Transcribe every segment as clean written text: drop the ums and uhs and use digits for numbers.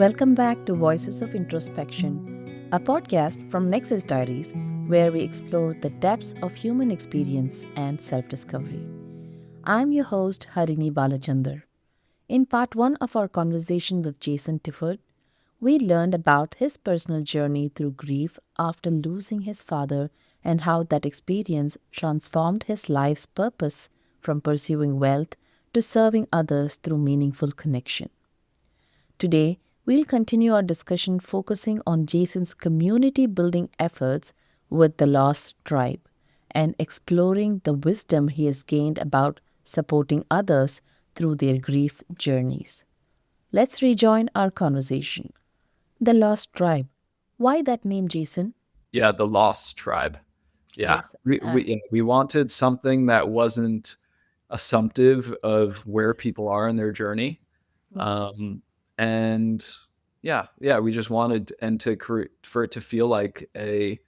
Welcome back to Voices of Introspection, a podcast from Nexus Diaries where we explore the depths of human experience and self discovery. I'm your host, Harini Balachandar. In part one of our conversation with Jason Tifford, we learned about his personal journey through grief after losing his father and how that experience transformed his life's purpose from pursuing wealth to serving others through meaningful connection. Today, we'll continue our discussion focusing on Jason's community building efforts with the Lost Tribe and exploring the wisdom he has gained about supporting others through their grief journeys. Let's rejoin our conversation. The Lost Tribe. Why that name, Jason? Yeah, the Lost Tribe. Yeah, Yes. we wanted something that wasn't assumptive of where people are in their journey, um, and we just wanted and to create for it to feel like a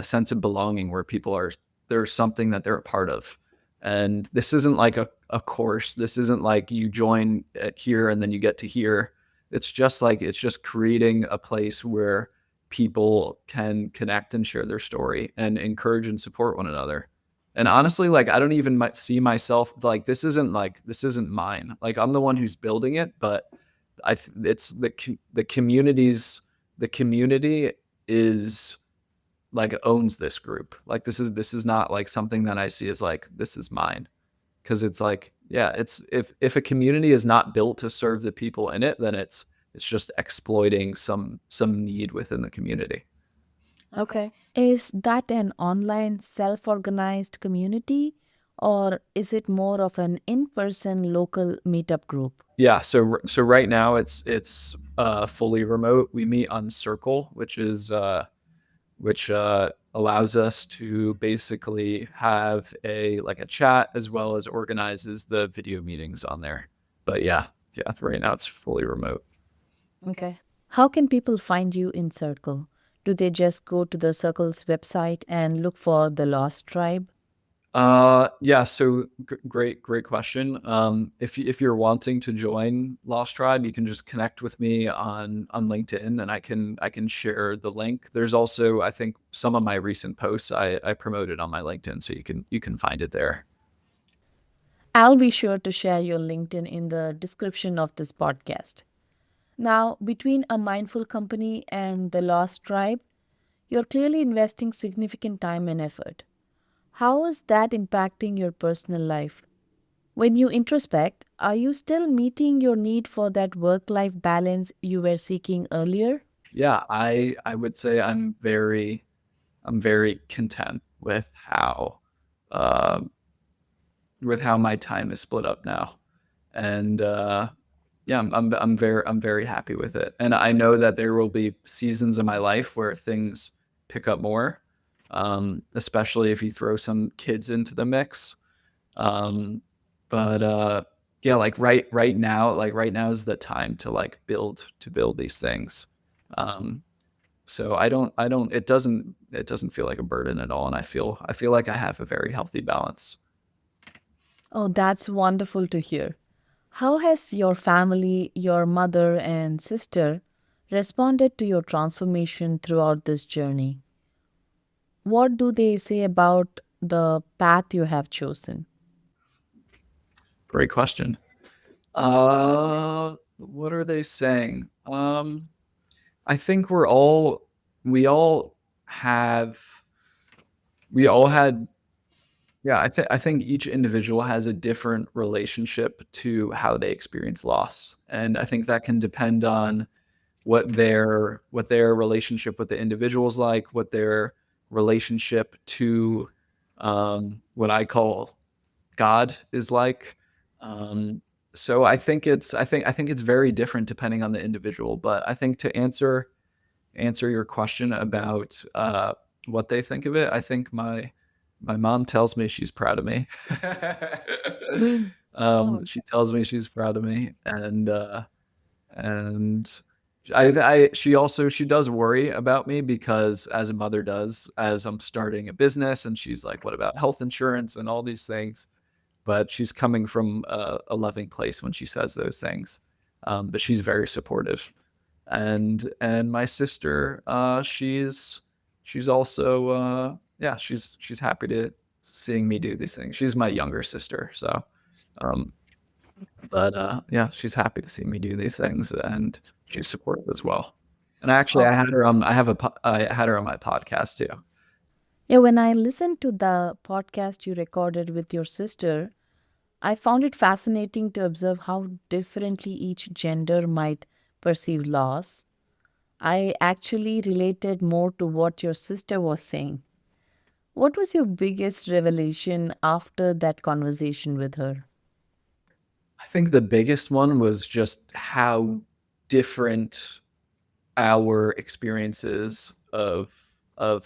sense of belonging where people are there's something that they're a part of, and this isn't like a course. This isn't like you join at here and then you get to here. It's just creating a place where people can connect and share their story and encourage and support one another. And honestly, like I don't even see myself like this isn't mine. Like I'm the one who's building it, but it's the community is like owns this group. Like this is not like something that I see as like this is mine, because it's like it's if a community is not built to serve the people in it, then it's just exploiting some need within the community. Okay. Is that an online self organized community or is it more of an in person local meetup group? Yeah, so right now it's fully remote. We meet on Circle, which allows us to basically have a chat as well as organizes the video meetings on there. But yeah, right now it's fully remote. Okay. How can people find you in Circle? Do they just go to the Circle's website and look for the Lost Tribe? Yeah, so great question. If you're wanting to join Lost Tribe, you can just connect with me on LinkedIn, and I can share the link. There's also, I think, some of my recent posts I promoted on my LinkedIn, so you can find it there. I'll be sure to share your LinkedIn in the description of this podcast. Now, between a mindful company and the Lost Tribe, you're clearly investing significant time and effort. How is that impacting your personal life? When you introspect, are you still meeting your need for that work life balance you were seeking earlier? Yeah, I would say I'm very content uh, with how my time is split up now, and yeah, I'm very happy with it. And I know that there will be seasons in my life where things pick up more, especially if you throw some kids into the mix. Um, but yeah, like right now is the time to like build these things. Um, so I don't it doesn't feel like a burden at all, and I feel like I have a very healthy balance. Oh, that's wonderful to hear. How has your family, your mother and sister, responded to your transformation throughout this journey? What do they say about the path you have chosen? Great question. What are they saying? I think we all have, we all had, yeah, I think each individual has a different relationship to how they experience loss. And I think that can depend on what their relationship with the individual is like, what their relationship to what I call God is like. Um, so I think it's very different depending on the individual. But I think to answer your question about what they think of it, I think my mom tells me she's proud of me. Mm. Oh, She tells me she's proud of me, and she does worry about me, because as a mother does, as I'm starting a business, and she's like, what about health insurance and all these things? But she's coming from a loving place when she says those things. but she's very supportive. And my sister, she's also yeah, she's happy to seeing me do these things. She's my younger sister, so um, but yeah, she's happy to see me do these things, and she's supportive as well. And actually, I Oh, had her I had her on my podcast too. yeah, when I listened to the podcast you recorded with your sister, I found it fascinating to observe how differently each gender might perceive loss. I actually related more to what your sister was saying. What was your biggest revelation after that conversation with her? I think the biggest one was just how different our experiences of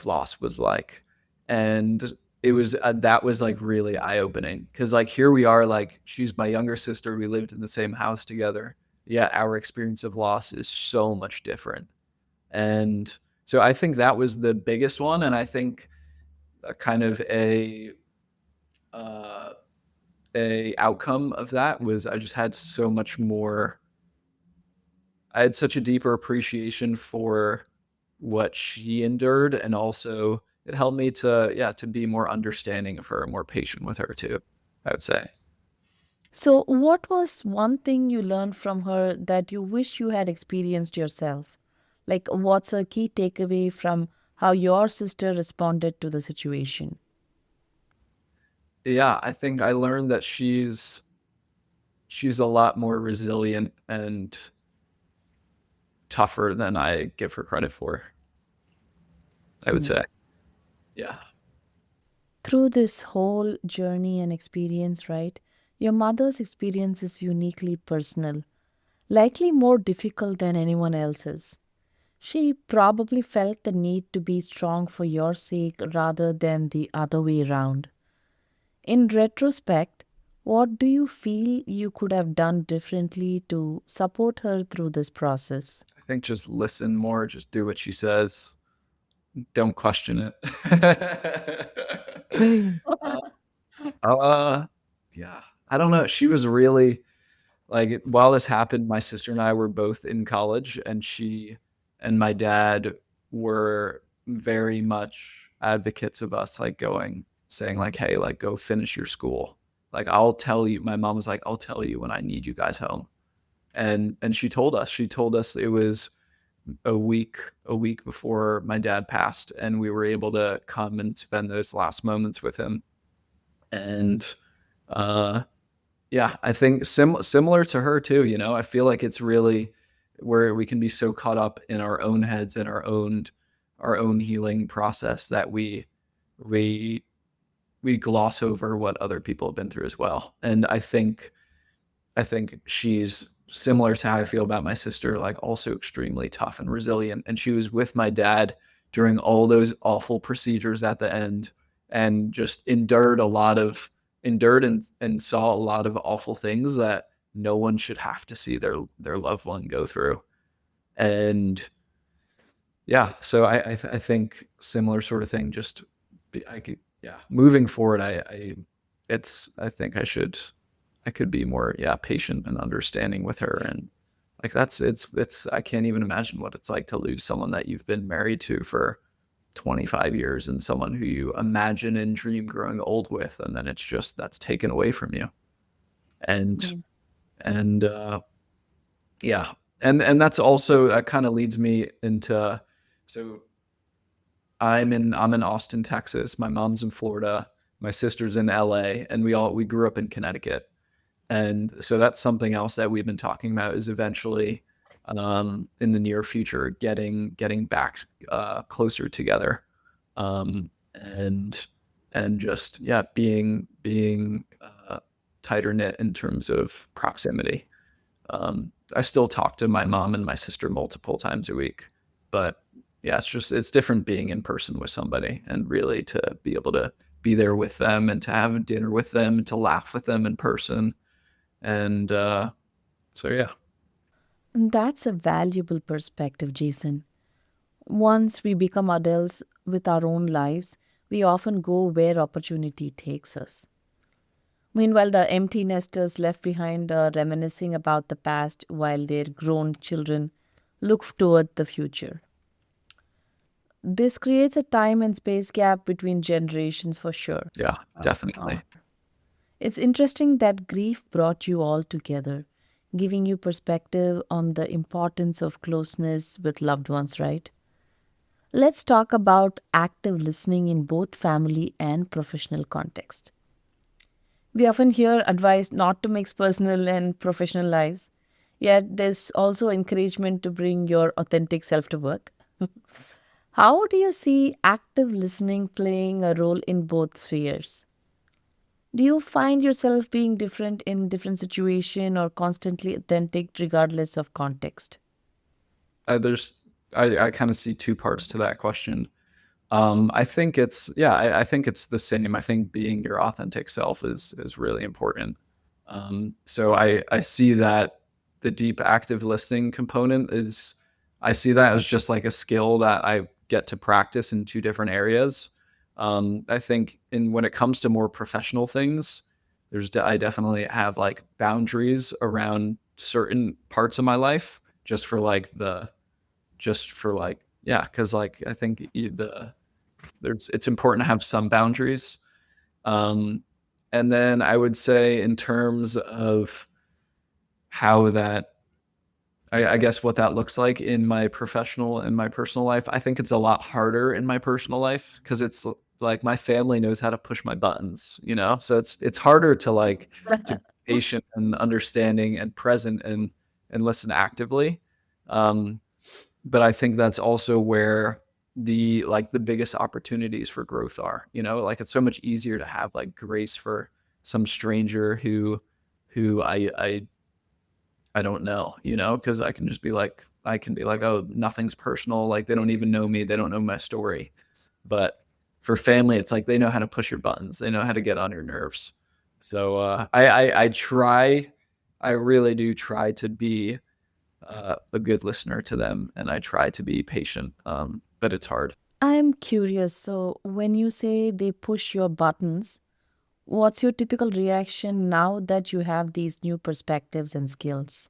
loss was like. And it was that was like really eye-opening, because like here we are, like she's my younger sister, we lived in the same house together, yet our experience of loss is so much different. And so I think that was the biggest one. And I think a kind of uh, a outcome of that was I just had so much more, I had such a deeper appreciation for what she endured, and also it helped me to, yeah, to be more understanding of her, more patient with her too, I would say. So, what was one thing you learned from her that you wish you had experienced yourself? Like, what's a key takeaway from how your sister responded to the situation? Yeah, I think I learned that she's a lot more resilient and tougher than I give her credit for, I would Mm. say. Yeah. Through this whole journey and experience, right? Your mother's experience is uniquely personal, likely more difficult than anyone else's. She probably felt the need to be strong for your sake rather than the other way around. In retrospect, what do you feel you could have done differently to support her through this process? I think just listen more, just do what she says. Don't question it. uh, uh, yeah. I don't know. She was really like, while this happened, my sister and I were both in college, and she and my dad were very much advocates of us like going, saying like, hey, like go finish your school. Like I'll tell you. My mom was like, I'll tell you when I need you guys home. And she told us it was a week before my dad passed, and we were able to come and spend those last moments with him. And uh yeah, I think similar to her too, you know. I feel like it's really where we can be so caught up in our own heads and our own healing process that we we gloss over what other people have been through as well. And I think she's similar to how I feel about my sister, like also extremely tough and resilient. And she was with my dad during all those awful procedures at the end, and just endured and saw a lot of awful things that no one should have to see their loved one go through. And yeah, so I think similar sort of thing. Just I could, yeah, moving forward, I think I could be more, yeah, patient and understanding with her. And like it's I can't even imagine what it's like to lose someone that you've been married to for 25 years, and someone who you imagine and dream growing old with, and then it's just that's taken away from you. And Yeah. and yeah, and that's also, that kind of leads me into, so I'm in Austin, Texas. My mom's in Florida. My sister's in LA, and we grew up in Connecticut. And so that's something else that we've been talking about, is eventually, in the near future, getting back closer together, and just, yeah, being tighter knit in terms of proximity. I still talk to my mom and my sister multiple times a week, but yeah, it's different being in person with somebody, and really to be able to be there with them, and to have dinner with them, and to laugh with them in person. And so yeah. That's a valuable perspective, Jason. Once we become adults with our own lives, we often go where opportunity takes us. Meanwhile, the empty nesters left behind are reminiscing about the past while their grown children look toward the future. This creates a time and space gap between generations for sure. Yeah, Uh, definitely. it's interesting that grief brought you all together, giving you perspective on the importance of closeness with loved ones, right? Let's talk about active listening in both family and professional context. We often hear advice not to mix personal and professional lives, yet there's also encouragement to bring your authentic self to work. How do you see active listening playing a role in both spheres? Do you find yourself being different in different situation or constantly authentic regardless of context? There's I kind of see two parts to that question. I think it's yeah, I think it's the same. I think being your authentic self is really important. So I see that the deep active listening component is I see that as just like a skill that I get to practice in two different areas. I think in when it comes to more professional things, I definitely have like boundaries around certain parts of my life just for like the just for like yeah, because like I think there's it's important to have some boundaries. Um, and then I would say in terms of how that I guess what that looks like in my professional and my personal life, I think it's a lot harder in my personal life because it's like my family knows how to push my buttons, you know? So it's harder to be patient and understanding and present and listen actively. Um, but I think that's also where the biggest opportunities for growth are, you know? Like, it's so much easier to have, like, grace for some stranger who I don't know, you know, because I can be like, "Oh, nothing's personal," like, they don't even know me, they don't know my story. But for family, it's like they know how to push your buttons, they know how to get on your nerves. So, I really do try to be a good listener to them, and I try to be patient, but it's hard. I'm curious. So, when you say they push your buttons, what's your typical reaction now that you have these new perspectives and skills?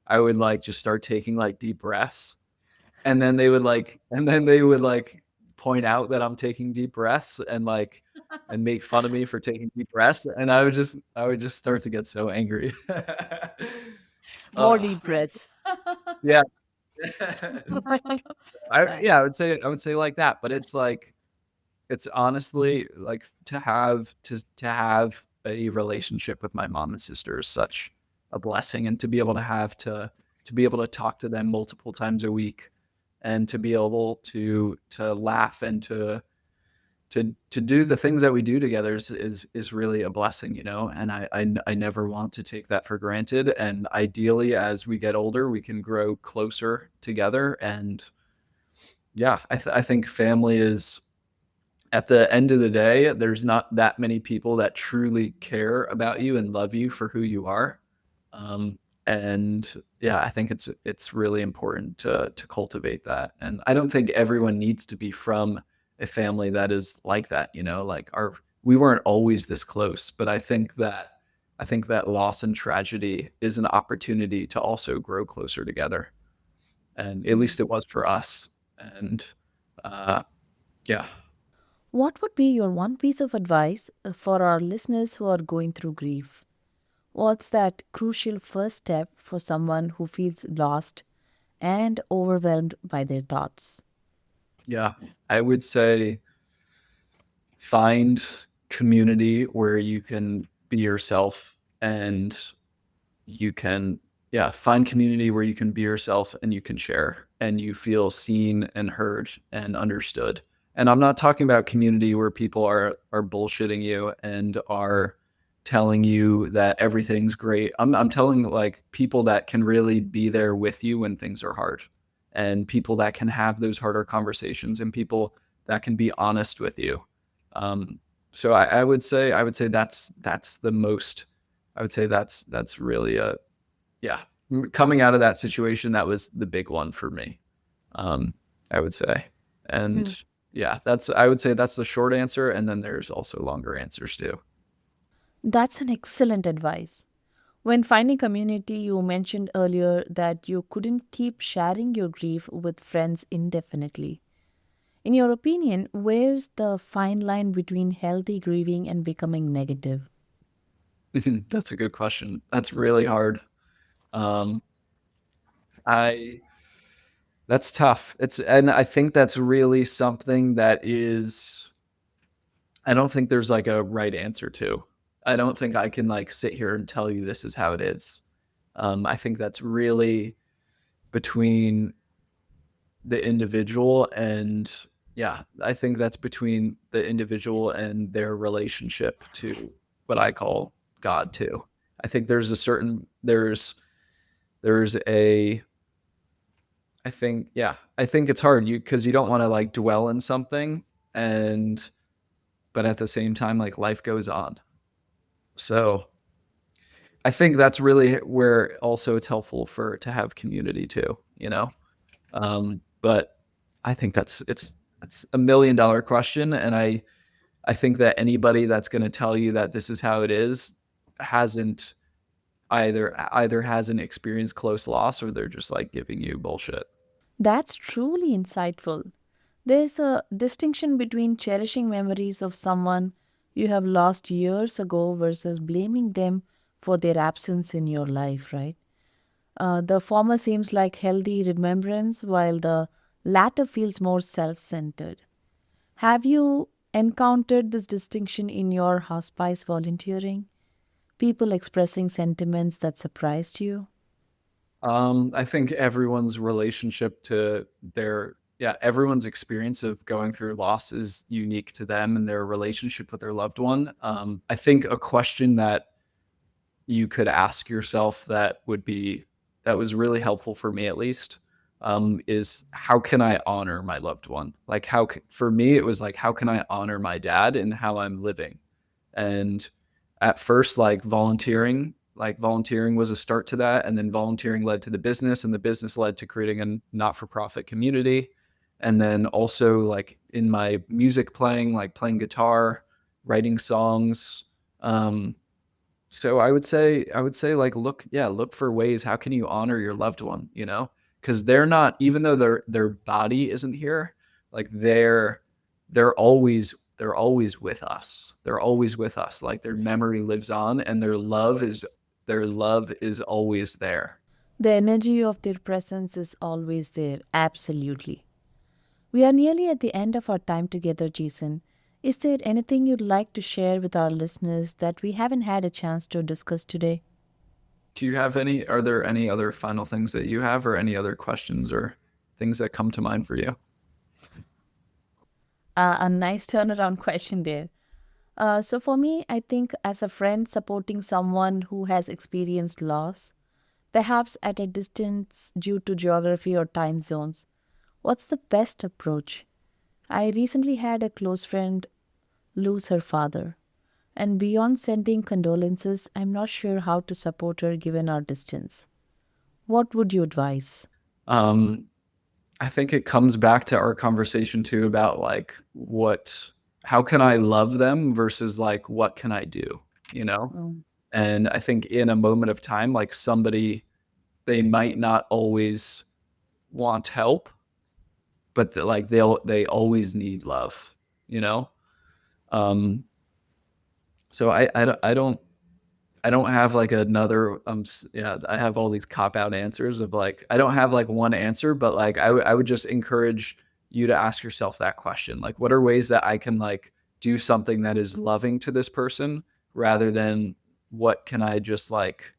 I would like just start taking like deep breaths, and then they would point out that I'm taking deep breaths and make fun of me for taking deep breaths, and I would just start to get so angry. More uh, deep breaths. yeah. I would say like that, but it's like it's honestly like to have a relationship with my mom and sister is such a blessing, and to be able to talk to them multiple times a week, and to be able to laugh and to do the things that we do together is really a blessing, you know. And I never want to take that for granted. And ideally, as we get older, we can grow closer together. And yeah, I think family is at the end of the day, there's not that many people that truly care about you and love you for who you are. Um, and yeah, I think it's really important to cultivate that. And I don't think everyone needs to be from a family that is like that, you know, like our we weren't always this close, but I think that loss and tragedy is an opportunity to also grow closer together. And at least it was for us. And uh yeah. What would be your one piece of advice for our listeners who are going through grief? What's that crucial first step for someone who feels lost and overwhelmed by their thoughts? Yeah. I would say find community where you can be yourself, and you can yeah, find community where you can be yourself and you can share and you feel seen and heard and understood. And I'm not talking about community where people are bullshitting you and are telling you that everything's great. I'm telling like people that can really be there with you when things are hard, and people that can have those harder conversations, and people that can be honest with you. So I would say that's the most I would say that's really a yeah. Coming out of that situation, that was the big one for me. Um, I would say. Hmm. And yeah, I would say that's the short answer, and then there's also longer answers too. That's an excellent advice. When finding community, you mentioned earlier that you couldn't keep sharing your grief with friends indefinitely. In your opinion, where's the fine line between healthy grieving and becoming negative? That's a good question. That's really hard. Um, I That's tough. And I think that's really something that is I don't think there's like a right answer to. I don't think I can like sit here and tell you this is how it is. I think that's really between the individual and yeah, I think that's between the individual and their relationship to what I call God too. I think there's a I think it's hard because you don't want to like dwell in something and but at the same time like life goes on. So I think that's really where also it's helpful for to have community too, you know. But I think that's $1 million question, and I think that anybody that's going to tell you that this is how it is hasn't either hasn't experienced close loss or they're just like giving you bullshit. That's truly insightful. There's a distinction between cherishing memories of someone you have lost years ago versus blaming them for their absence in your life, right? The former seems like healthy remembrance, while the latter feels more self centered. Have you encountered this distinction in your hospice volunteering? People expressing sentiments that surprised you? I think everyone's relationship to everyone's experience of going through loss is unique to them and their relationship with their loved one. I think a question that you could ask yourself that was really helpful for me at least is how can I honor my loved one? Like for me, it was like how can I honor my dad and how I'm living? And at first, like volunteering was a start to that. And then volunteering led to the business, and the business led to creating a not for profit community. And then also, like in my music playing, like playing guitar, writing songs. So I would say like look for ways how can you honor your loved one, you know? Cuz they're not even though their body isn't here, like they're always with us. They're always with us. Like their memory lives on and their love is always there. The energy of their presence is always there, absolutely. We are nearly at the end of our time together, Jason. Is there anything you'd like to share with our listeners that we haven't had a chance to discuss today? Are there any other final things that you have or any other questions or things that come to mind for you? A nice turnaround question there. So, for me, I think as a friend supporting someone who has experienced loss, perhaps at a distance due to geography or time zones, what's the best approach? I recently had a close friend lose her father, and beyond sending condolences, I'm not sure how to support her given our distance. What would you advise? Um, I think it comes back to our conversation too about like how can I love them versus like what can I do, you know? Mm. And I think in a moment of time, like somebody they might not always want help, but like they always need love, you know? Um, so I don't have like another yeah, I have all these cop out answers of like I don't have like one answer, but like I would just encourage you to ask yourself that question. Like what are ways that I can like do something that is loving to this person rather than what can I just like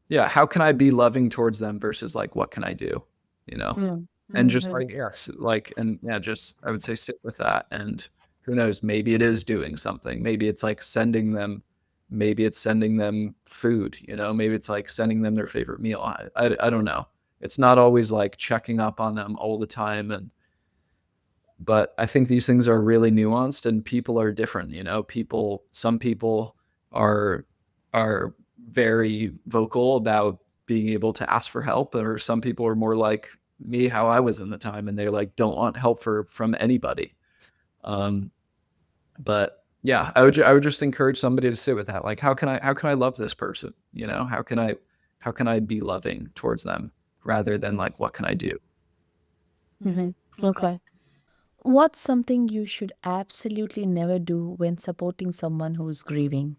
yeah, how can I be loving towards them versus like what can I do, you know? Mm. And just Mhm. like yes, like and yeah, just I would say sit with that and who knows, maybe it is doing something. Maybe it's like sending them food, you know, maybe it's like sending them their favorite meal. I don't know. It's not always like checking up on them all the time and but I think these things are really nuanced and people are different, you know. Some people are are very vocal about being able to ask for help, or some people are more like me, how I was in the time, and they like don't want help from anybody. Um, but Yeah, I would just encourage somebody to sit with that. Like, how can I love this person? You know, how can I be loving towards them rather than like what can I do? Okay. What's something you should absolutely never do when supporting someone who's grieving?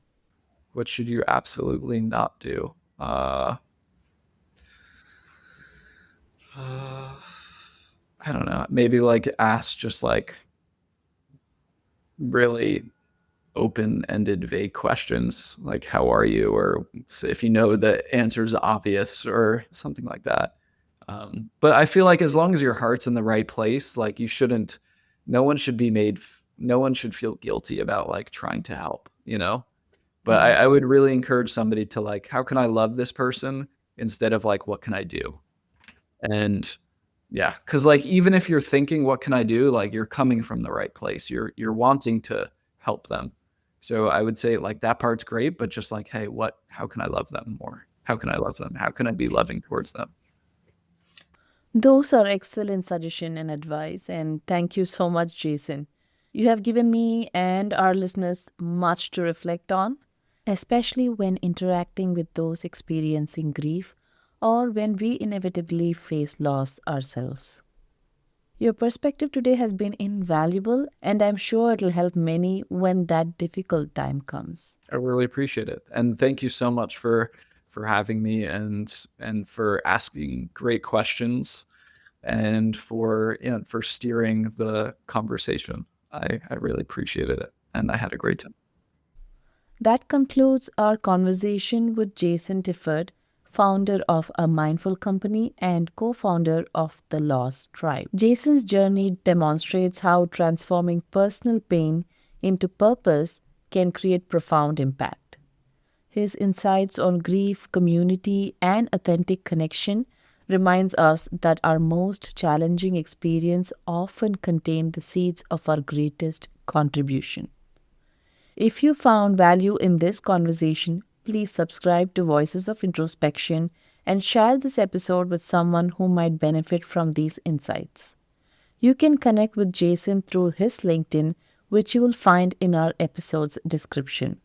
What should you absolutely not do? Uh, I don't know. Maybe like ask just like really open-ended, vague questions like "How are you?" or if you know the answer's obvious or something like that. But I feel like as long as your heart's in the right place, like you shouldn't. No one should feel guilty about like trying to help. You know. But I would really encourage somebody to like, how can I love this person instead of like, what can I do? And yeah, because like even if you're thinking, what can I do? Like you're coming from the right place. You're wanting to help them. So I would say like that part's great, but just like, hey, how can I love them more? How can I love them? How can I be loving towards them? Those are excellent suggestion and advice, and thank you so much, Jason. You have given me and our listeners much to reflect on, especially when interacting with those experiencing grief or when we inevitably face loss ourselves. Your perspective today has been invaluable, and I'm sure it'll help many when that difficult time comes. I really appreciate it. And thank you so much for having me and for asking great questions and for for steering the conversation. I really appreciated it, and I had a great time. That concludes our conversation with Jason Tifford, founder of A Mindful Company and co founder of The Lost Tribe. Jason's journey demonstrates how transforming personal pain into purpose can create profound impact. His insights on grief, community, and authentic connection reminds us that our most challenging experience often contain the seeds of our greatest contribution. If you found value in this conversation, please subscribe to Voices of Introspection and share this episode with someone who might benefit from these insights. You can connect with Jason through his LinkedIn, which you will find in our episode's description.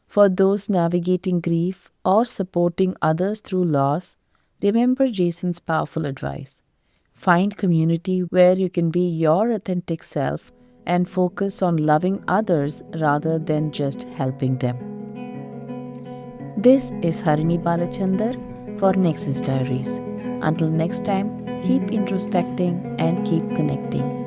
For those navigating grief or supporting others through loss, remember Jason's powerful advice. Find community where you can be your authentic self and focus on loving others rather than just helping them. This is Harini Balachandar for Nexus Diaries. Until next time, keep introspecting and keep connecting.